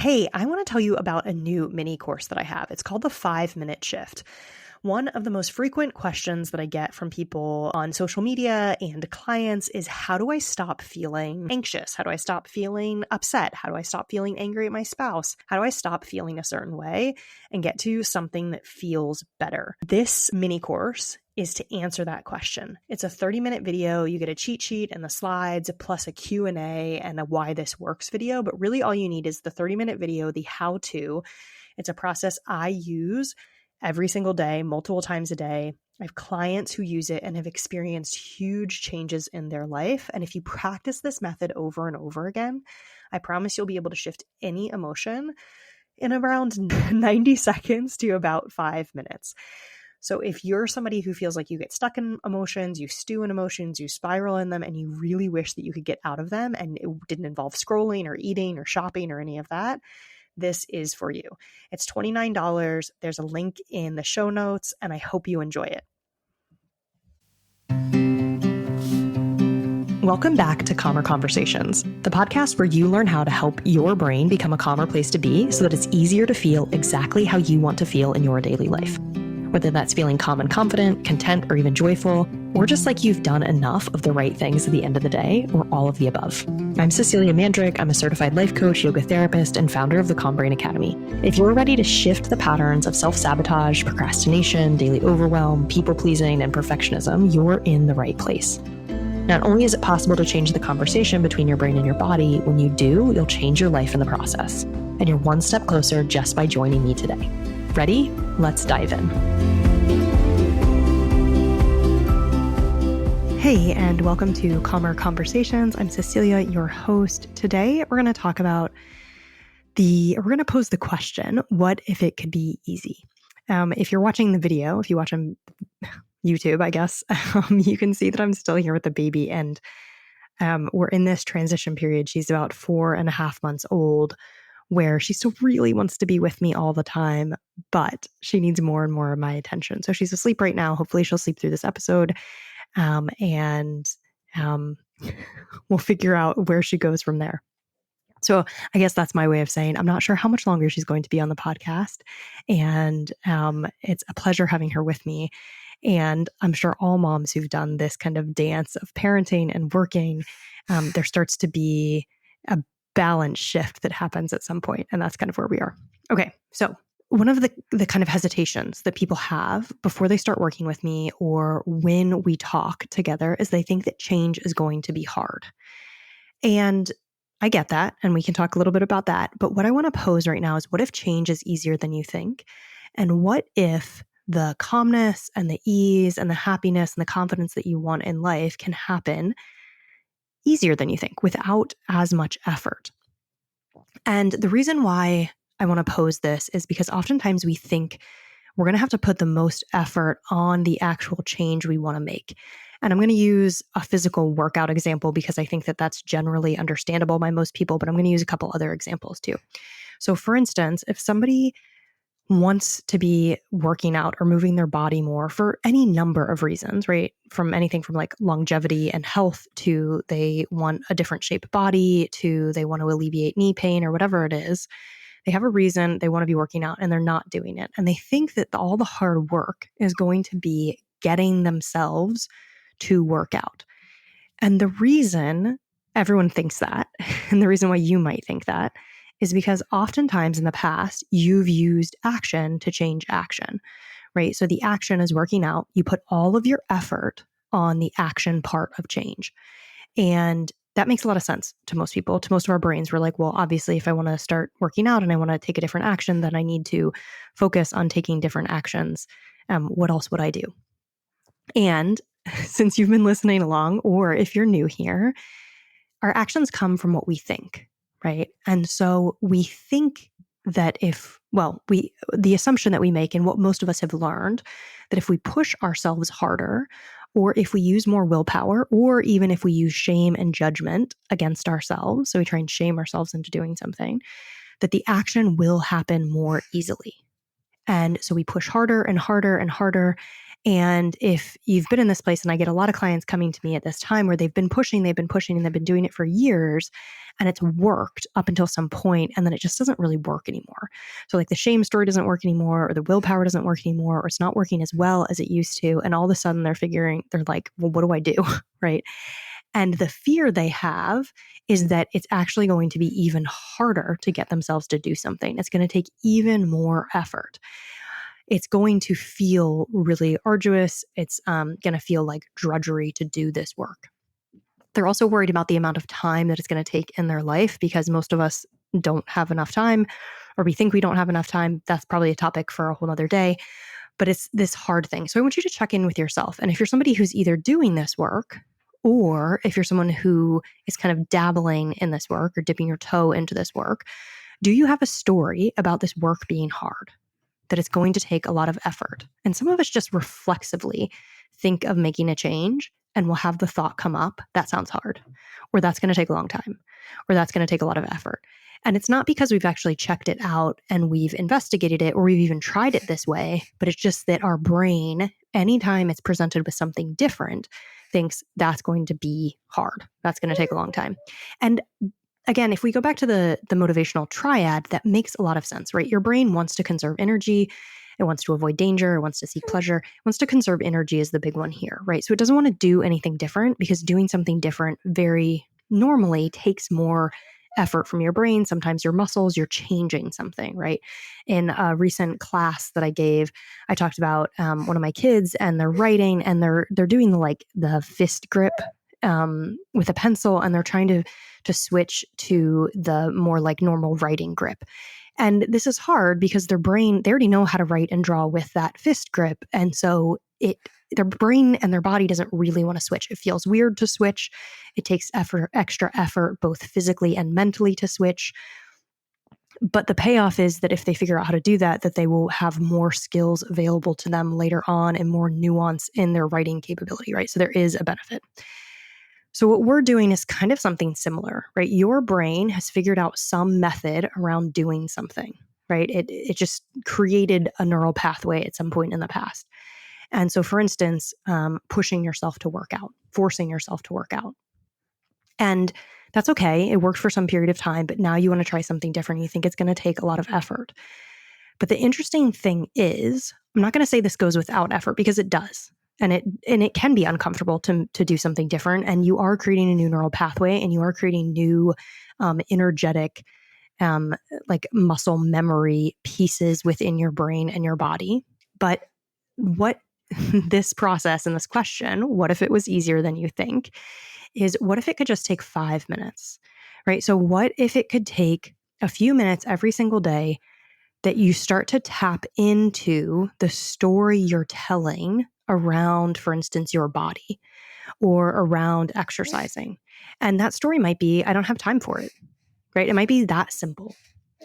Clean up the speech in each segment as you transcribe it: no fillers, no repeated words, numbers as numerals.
Hey, I want to tell you about a new mini course that I have. It's called the 5 Minute Shift. One of the most frequent questions that I get from people on social media and clients is, how do I stop feeling anxious? How do I stop feeling upset? How do I stop feeling angry at my spouse? How do I stop feeling a certain way and get to something that feels better? This mini course is to answer that question. It's a 30-minute video. You get a cheat sheet and the slides, plus a Q&A and a why this works video. But really all you need is the 30-minute video, the how-to. It's a process I use every single day, multiple times a day. I have clients who use it and have experienced huge changes in their life. And if you practice this method over and over again, I promise you'll be able to shift any emotion in around 90 seconds to about 5 minutes. So if you're somebody who feels like you get stuck in emotions, you stew in emotions, you spiral in them, and you really wish that you could get out of them and it didn't involve scrolling or eating or shopping or any of that, this is for you. It's $29. There's a link in the show notes, and I hope you enjoy it. Welcome back to Calmer Conversations, the podcast where you learn how to help your brain become a calmer place to be so that it's easier to feel exactly how you want to feel in your daily life. Whether that's feeling calm and confident, content, or even joyful, or just like you've done enough of the right things at the end of the day, or all of the above. I'm Cecilia Mandrick. I'm a certified life coach, yoga therapist, and founder of the Calm Brain Academy. If you're ready to shift the patterns of self-sabotage, procrastination, daily overwhelm, people-pleasing, and perfectionism, you're in the right place. Not only is it possible to change the conversation between your brain and your body, when you do, you'll change your life in the process. And you're one step closer just by joining me today. Ready? Let's dive in. Hey, and welcome to Calmer Conversations. I'm Cecilia, your host. Today, we're going to talk about we're going to pose the question, what if it could be easy? If you're watching the video, if you watch on YouTube, I guess, you can see that I'm still here with the baby, and we're in this transition period. She's about 4.5 months old, where she still really wants to be with me all the time, but she needs more and more of my attention. So she's asleep right now. Hopefully she'll sleep through this episode. And we'll figure out where she goes from there. So I guess that's my way of saying I'm not sure how much longer she's going to be on the podcast. And it's a pleasure having her with me. And I'm sure all moms who've done this kind of dance of parenting and working, there starts to be a balance shift that happens at some point. And that's kind of where we are. Okay, so one of the kind of hesitations that people have before they start working with me or when we talk together is they think that change is going to be hard. And I get that, and we can talk a little bit about that. But what I want to pose right now is, what if change is easier than you think? And what if the calmness and the ease and the happiness and the confidence that you want in life can happen easier than you think without as much effort? And the reason why I want to pose this is because oftentimes we think we're going to have to put the most effort on the actual change we want to make. And I'm going to use a physical workout example because I think that that's generally understandable by most people, but I'm going to use a couple other examples too. So for instance, if somebody wants to be working out or moving their body more for any number of reasons, right? From anything from like longevity and health to they want a different shaped body to they want to alleviate knee pain or whatever it is. They have a reason they want to be working out and they're not doing it. And they think that all the hard work is going to be getting themselves to work out. And the reason everyone thinks that, and the reason why you might think that, is because oftentimes in the past, you've used action to change action, right? So the action is working out. You put all of your effort on the action part of change. And that makes a lot of sense to most people. To most of our brains, we're like, well, obviously, if I want to start working out and I want to take a different action, then I need to focus on taking different actions. What else would I do? And since you've been listening along, or if you're new here, our actions come from what we think, right? And so we think that the assumption that we make and what most of us have learned, that if we push ourselves harder, or if we use more willpower, or even if we use shame and judgment against ourselves, so we try and shame ourselves into doing something, that the action will happen more easily. And so we push harder and harder and harder. And if you've been in this place, and I get a lot of clients coming to me at this time where they've been pushing, and they've been doing it for years, and it's worked up until some point, and then it just doesn't really work anymore. So like the shame story doesn't work anymore, or the willpower doesn't work anymore, or it's not working as well as it used to. And all of a sudden they're like, well, what do I do? Right. And the fear they have is that it's actually going to be even harder to get themselves to do something. It's going to take even more effort. It's going to feel really arduous. It's going to feel like drudgery to do this work. They're also worried about the amount of time that it's going to take in their life, because most of us don't have enough time, or we think we don't have enough time. That's probably a topic for a whole other day, but it's this hard thing. So I want you to check in with yourself. And if you're somebody who's either doing this work, or if you're someone who is kind of dabbling in this work or dipping your toe into this work, do you have a story about this work being hard, that it's going to take a lot of effort? And some of us just reflexively think of making a change, and we'll have the thought come up, that sounds hard, or that's going to take a long time, or that's going to take a lot of effort. And it's not because we've actually checked it out and we've investigated it, or we've even tried it this way, but it's just that our brain, anytime it's presented with something different, thinks that's going to be hard. That's going to take a long time. And again, if we go back to the motivational triad, that makes a lot of sense, right? Your brain wants to conserve energy. It wants to avoid danger. It wants to seek pleasure. It wants to conserve energy is the big one here, right? So it doesn't want to do anything different, because doing something different very normally takes more effort from your brain. Sometimes your muscles, you're changing something, right? In a recent class that I gave, I talked about one of my kids, and they're writing, and they're doing the fist grip with a pencil, and they're trying to switch to the more like normal writing grip. And this is hard because their brain, they already know how to write and draw with that fist grip. And so their brain and their body doesn't really want to switch. It feels weird to switch. It takes extra effort, both physically and mentally, to switch. But the payoff is that if they figure out how to do that, that they will have more skills available to them later on, and more nuance in their writing capability, right? So there is a benefit. So what we're doing is kind of something similar, right? Your brain has figured out some method around doing something, right? It just created a neural pathway at some point in the past. And so, for instance, pushing yourself to work out, forcing yourself to work out. And that's okay. It worked for some period of time, but now you want to try something different. You think it's going to take a lot of effort. But the interesting thing is, I'm not going to say this goes without effort, because it does. And it can be uncomfortable to do something different. And you are creating a new neural pathway, and you are creating new energetic like muscle memory pieces within your brain and your body. But what this process and this question, what if it was easier than you think, is what if it could just take 5 minutes, right? So what if it could take a few minutes every single day that you start to tap into the story you're telling around, for instance, your body, or around exercising. And that story might be, I don't have time for it, right? It might be that simple.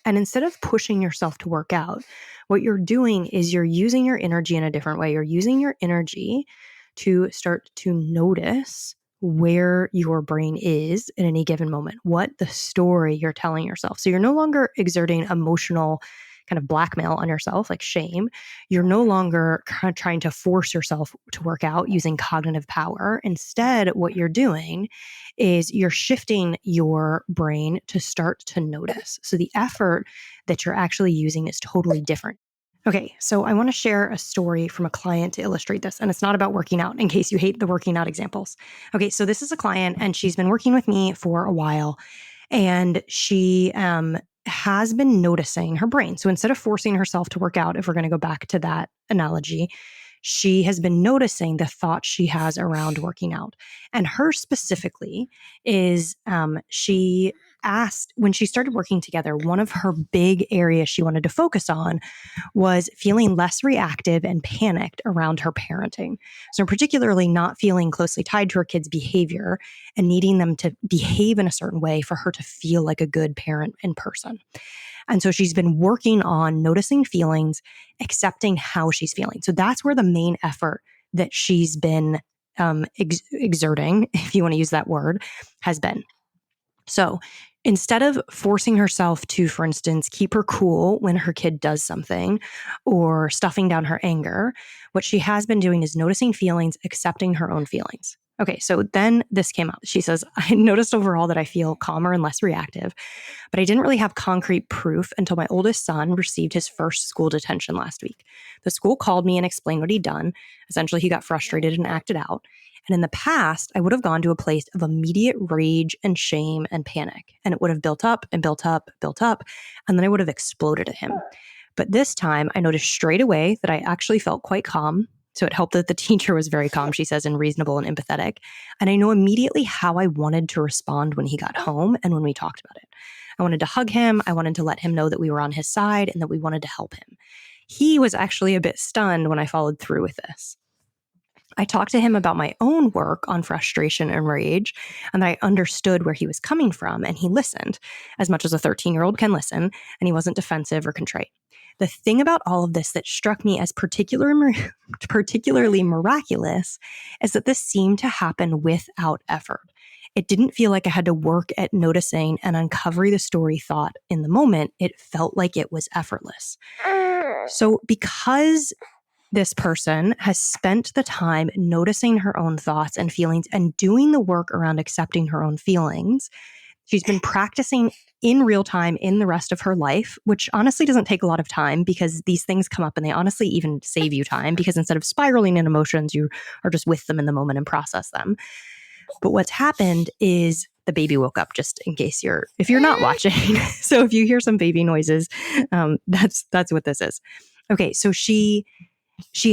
And instead of pushing yourself to work out, what you're doing is you're using your energy in a different way. You're using your energy to start to notice where your brain is in any given moment, what the story you're telling yourself. So you're no longer exerting emotional kind of blackmail on yourself, like shame. You're no longer kind of trying to force yourself to work out using cognitive power. Instead, what you're doing is you're shifting your brain to start to notice. So the effort that you're actually using is totally different. Okay, so I want to share a story from a client to illustrate this. And it's not about working out, in case you hate the working out examples. Okay, so this is a client, and she's been working with me for a while. And she has been noticing her brain. So instead of forcing herself to work out, if we're going to go back to that analogy, she has been noticing the thoughts she has around working out. And her specifically is she asked, when she started working together, one of her big areas she wanted to focus on was feeling less reactive and panicked around her parenting. So particularly not feeling closely tied to her kids' behavior and needing them to behave in a certain way for her to feel like a good parent in person. And so she's been working on noticing feelings, accepting how she's feeling. So that's where the main effort that she's been exerting, if you want to use that word, has been. So Instead of forcing herself to, for instance, keep her cool when her kid does something or stuffing down her anger, what she has been doing is noticing feelings, accepting her own feelings. Okay, so then this came up. She says, I noticed overall that I feel calmer and less reactive, but I didn't really have concrete proof until my oldest son received his first school detention last week. The school called me and explained what he'd done. Essentially, he got frustrated and acted out. And in the past, I would have gone to a place of immediate rage and shame and panic. And it would have built up and built up, built up. And then I would have exploded at him. But this time, I noticed straight away that I actually felt quite calm. So it helped that the teacher was very calm, she says, and reasonable and empathetic. And I know immediately how I wanted to respond when he got home and when we talked about it. I wanted to hug him. I wanted to let him know that we were on his side and that we wanted to help him. He was actually a bit stunned when I followed through with this. I talked to him about my own work on frustration and rage, and I understood where he was coming from, and he listened as much as a 13-year-old can listen, and he wasn't defensive or contrite. The thing about all of this that struck me as particularly miraculous is that this seemed to happen without effort. It didn't feel like I had to work at noticing and uncovering the story thought in the moment. It felt like it was effortless. So because this person has spent the time noticing her own thoughts and feelings and doing the work around accepting her own feelings, she's been practicing in real time in the rest of her life, which honestly doesn't take a lot of time because these things come up and they honestly even save you time because instead of spiraling in emotions, you are just with them in the moment and process them. But what's happened is the baby woke up, just in case if you're not watching. So if you hear some baby noises, that's what this is. Okay, so she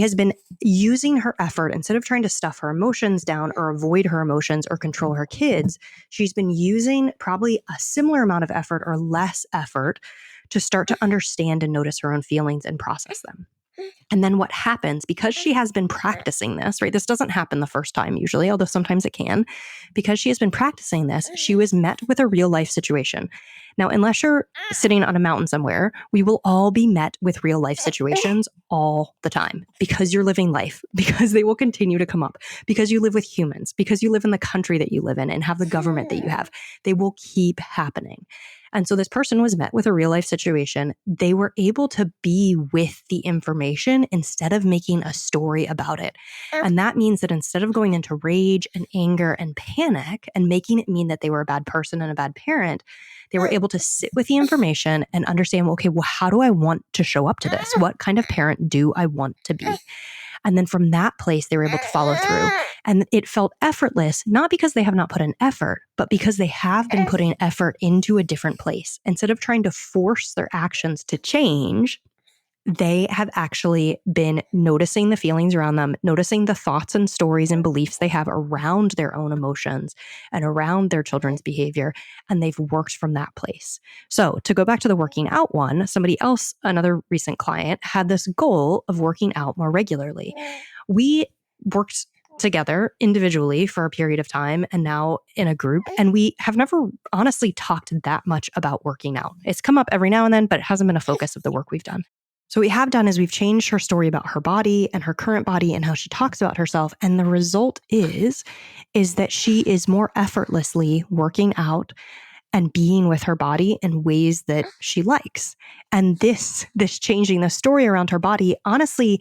has been using her effort instead of trying to stuff her emotions down or avoid her emotions or control her kids. She's been using probably a similar amount of effort or less effort to start to understand and notice her own feelings and process them. And then what happens, because she has been practicing this, right? This doesn't happen the first time usually, although sometimes it can. Because she has been practicing this, she was met with a real life situation. Now, unless you're sitting on a mountain somewhere, we will all be met with real life situations all the time because you're living life, because they will continue to come up, because you live with humans, because you live in the country that you live in and have the government that you have. They will keep happening. And so this person was met with a real life situation. They were able to be with the information instead of making a story about it. And that means that instead of going into rage and anger and panic and making it mean that they were a bad person and a bad parent, they were able to sit with the information and understand, well, okay, well, how do I want to show up to this? What kind of parent do I want to be? And then from that place, they were able to follow through. And it felt effortless, not because they have not put an effort, but because they have been putting effort into a different place. Instead of trying to force their actions to change, they have actually been noticing the feelings around them, noticing the thoughts and stories and beliefs they have around their own emotions and around their children's behavior, and they've worked from that place. So to go back to the working out one, somebody else, another recent client, had this goal of working out more regularly. We worked together individually for a period of time and now in a group, and we have never honestly talked that much about working out. It's come up every now and then, but it hasn't been a focus of the work we've done. So what we have done is we've changed her story about her body and her current body and how she talks about herself. And the result is that she is more effortlessly working out and being with her body in ways that she likes. And this changing the story around her body, honestly,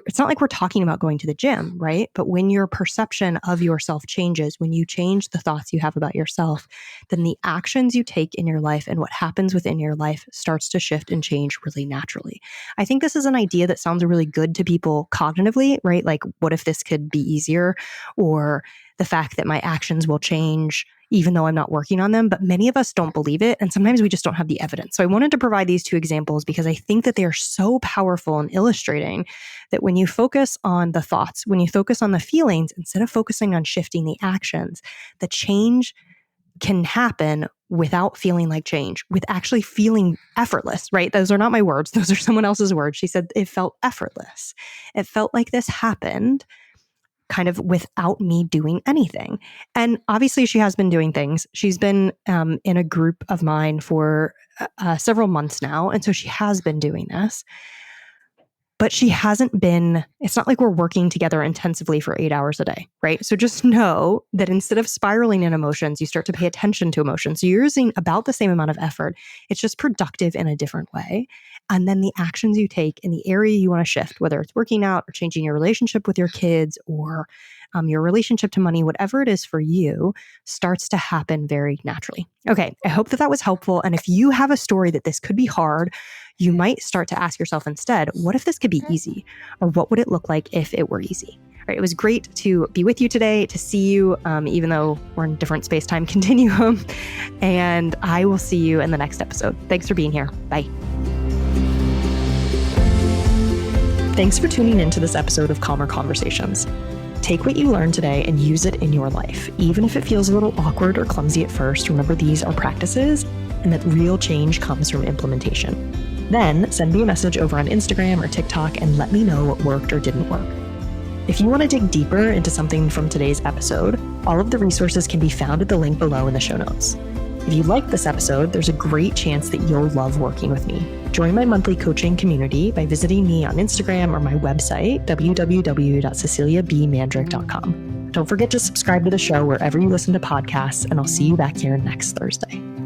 it's not like we're talking about going to the gym, right? But when your perception of yourself changes, when you change the thoughts you have about yourself, then the actions you take in your life and what happens within your life starts to shift and change really naturally. I think this is an idea that sounds really good to people cognitively, right? Like, what if this could be easier? Or the fact that my actions will change even though I'm not working on them, but many of us don't believe it. And sometimes we just don't have the evidence. So I wanted to provide these two examples because I think that they are so powerful in illustrating that when you focus on the thoughts, when you focus on the feelings, instead of focusing on shifting the actions, the change can happen without feeling like change, with actually feeling effortless, right? Those are not my words. Those are someone else's words. She said it felt effortless. It felt like this happened kind of without me doing anything. And obviously she has been doing things. She's been in a group of mine for several months now. And so she has been doing this. but it's not like we're working together intensively for 8 hours a day, right? So just know that instead of spiraling in emotions, you start to pay attention to emotions. So you're using about the same amount of effort. It's just productive in a different way. And then the actions you take in the area you want to shift, whether it's working out or changing your relationship with your kids or your relationship to money, whatever it is for you, starts to happen very naturally. Okay, I hope that was helpful. And if you have a story that this could be hard, you might start to ask yourself instead, what if this could be easy? Or what would it look like if it were easy? All right, it was great to be with you today, to see you, even though we're in different space-time continuum. And I will see you in the next episode. Thanks for being here. Bye. Thanks for tuning into this episode of Calmer Conversations. Take what you learned today and use it in your life. Even if it feels a little awkward or clumsy at first, remember these are practices and that real change comes from implementation. Then send me a message over on Instagram or TikTok and let me know what worked or didn't work. If you want to dig deeper into something from today's episode, all of the resources can be found at the link below in the show notes. If you liked this episode, there's a great chance that you'll love working with me. Join my monthly coaching community by visiting me on Instagram or my website, www.ceciliabmandrick.com. Don't forget to subscribe to the show wherever you listen to podcasts, and I'll see you back here next Thursday.